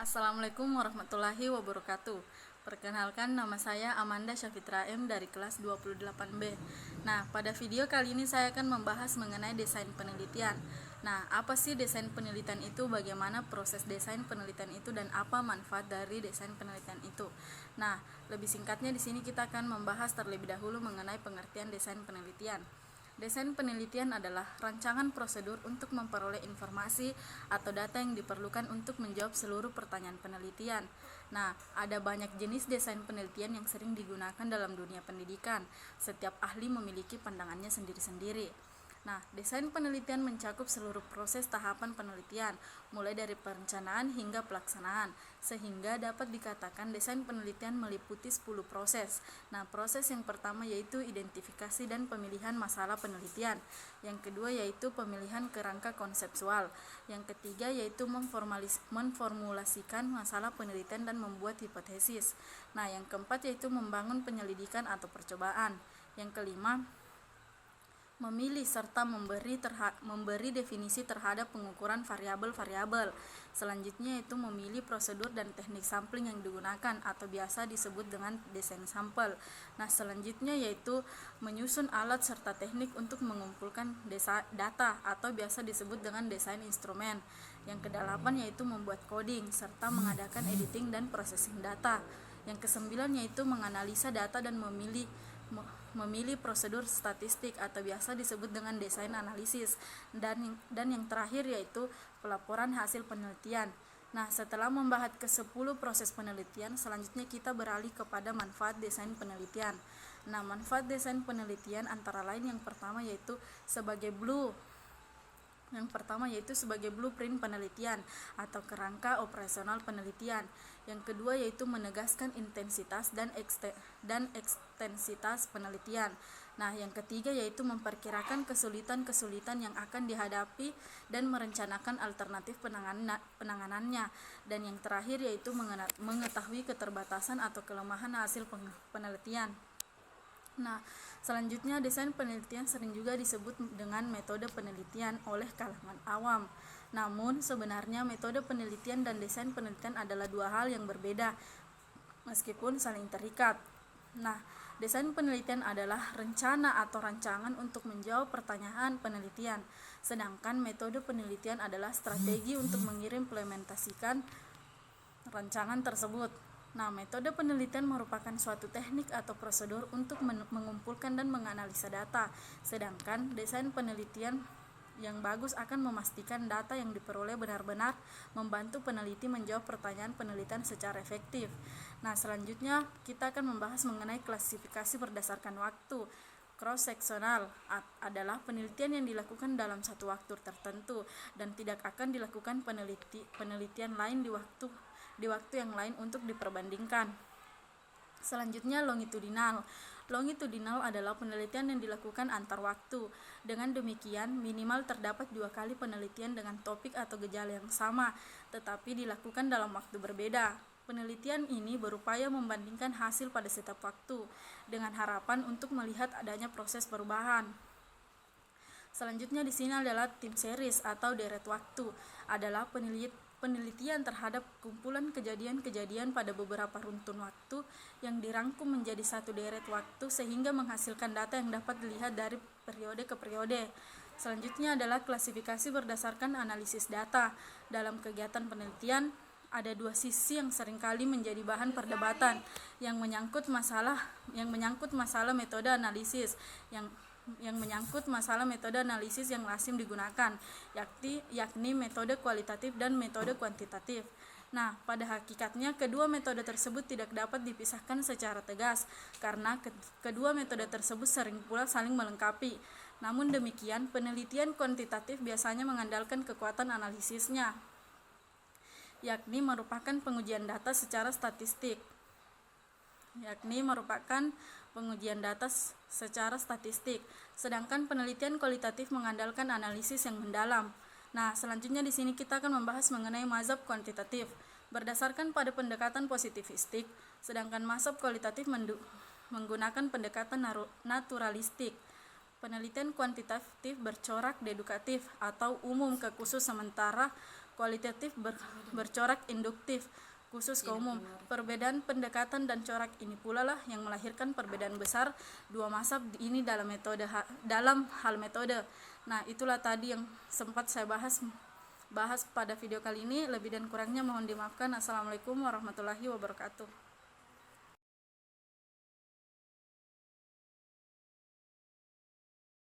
Assalamualaikum warahmatullahi wabarakatuh. Perkenalkan, nama saya Amanda Syafitra M dari kelas 28B. Nah, pada video kali ini saya akan membahas mengenai desain penelitian. Nah, apa sih desain penelitian itu, bagaimana proses desain penelitian itu, dan apa manfaat dari desain penelitian itu. Nah, lebih singkatnya di sini kita akan membahas terlebih dahulu mengenai pengertian desain penelitian. Desain penelitian adalah rancangan prosedur untuk memperoleh informasi atau data yang diperlukan untuk menjawab seluruh pertanyaan penelitian. Nah, ada banyak jenis desain penelitian yang sering digunakan dalam dunia pendidikan. Setiap ahli memiliki pandangannya sendiri-sendiri. Nah, desain penelitian mencakup seluruh proses tahapan penelitian, mulai dari perencanaan hingga pelaksanaan, sehingga dapat dikatakan desain penelitian meliputi 10 proses. Nah, proses yang pertama yaitu identifikasi dan pemilihan masalah penelitian. Yang kedua yaitu pemilihan kerangka konseptual. Yang ketiga yaitu memformulasikan masalah penelitian dan membuat hipotesis. Nah, yang keempat yaitu membangun penyelidikan atau percobaan. Yang kelima, memilih serta memberi definisi terhadap pengukuran variabel-variabel. Selanjutnya yaitu memilih prosedur dan teknik sampling yang digunakan atau biasa disebut dengan desain sampel. Nah, selanjutnya yaitu menyusun alat serta teknik untuk mengumpulkan data atau biasa disebut dengan desain instrumen. Yang kedelapan yaitu membuat coding serta mengadakan editing dan processing data. Yang kesembilan yaitu menganalisa data dan memilih prosedur statistik atau biasa disebut dengan desain analisis, dan yang terakhir yaitu pelaporan hasil penelitian. Nah, setelah membahas ke-10 proses penelitian, selanjutnya kita beralih kepada manfaat desain penelitian. Nah, manfaat desain penelitian antara lain yang pertama yaitu sebagai blueprint penelitian atau kerangka operasional penelitian. Yang kedua yaitu menegaskan intensitas dan ekstensitas penelitian. Nah, yang ketiga yaitu memperkirakan kesulitan-kesulitan yang akan dihadapi dan merencanakan alternatif penanganannya. Dan yang terakhir yaitu mengetahui keterbatasan atau kelemahan hasil penelitian. Nah, selanjutnya desain penelitian sering juga disebut dengan metode penelitian oleh kalangan awam. Namun, sebenarnya metode penelitian dan desain penelitian adalah dua hal yang berbeda, meskipun saling terikat. Nah, desain penelitian adalah rencana atau rancangan untuk menjawab pertanyaan penelitian, sedangkan metode penelitian adalah strategi untuk mengimplementasikan rancangan tersebut. Nah, metode penelitian merupakan suatu teknik atau prosedur untuk mengumpulkan dan menganalisa data, sedangkan desain penelitian yang bagus akan memastikan data yang diperoleh benar-benar membantu peneliti menjawab pertanyaan penelitian secara efektif. Nah, selanjutnya kita akan membahas mengenai klasifikasi berdasarkan waktu. Cross-sectional adalah penelitian yang dilakukan dalam satu waktu tertentu dan tidak akan dilakukan penelitian lain di waktu yang lain untuk diperbandingkan. Selanjutnya longitudinal. Longitudinal adalah penelitian yang dilakukan antar waktu. Dengan demikian, minimal terdapat 2 kali penelitian dengan topik atau gejala yang sama, tetapi dilakukan dalam waktu berbeda. Penelitian ini berupaya membandingkan hasil pada setiap waktu, dengan harapan untuk melihat adanya proses perubahan. Selanjutnya di sini adalah time series atau deret waktu, adalah penelitian terhadap kumpulan kejadian-kejadian pada beberapa runtun waktu yang dirangkum menjadi satu deret waktu sehingga menghasilkan data yang dapat dilihat dari periode ke periode. Selanjutnya adalah klasifikasi berdasarkan analisis data. Dalam kegiatan penelitian ada dua sisi yang seringkali menjadi bahan perdebatan yang menyangkut masalah metode analisis yang lazim digunakan, yakni metode kualitatif dan metode kuantitatif. Nah, pada hakikatnya kedua metode tersebut tidak dapat dipisahkan secara tegas karena kedua metode tersebut sering pula saling melengkapi. Namun demikian, penelitian kuantitatif biasanya mengandalkan kekuatan analisisnya, yakni merupakan pengujian data secara statistik. Sedangkan penelitian kualitatif mengandalkan analisis yang mendalam. Nah, selanjutnya di sini kita akan membahas mengenai mazhab kuantitatif. Berdasarkan pada pendekatan positivistik, sedangkan mazhab kualitatif menggunakan pendekatan naturalistik. Penelitian kuantitatif bercorak dedukatif atau umum ke khusus, sementara kualitatif bercorak induktif, khusus ke umum. Perbedaan pendekatan dan corak ini pula lah yang melahirkan perbedaan besar dua mazhab ini dalam hal metode. Nah, itulah tadi yang sempat saya bahas pada video kali ini. Lebih dan kurangnya mohon dimaafkan. Assalamualaikum warahmatullahi wabarakatuh.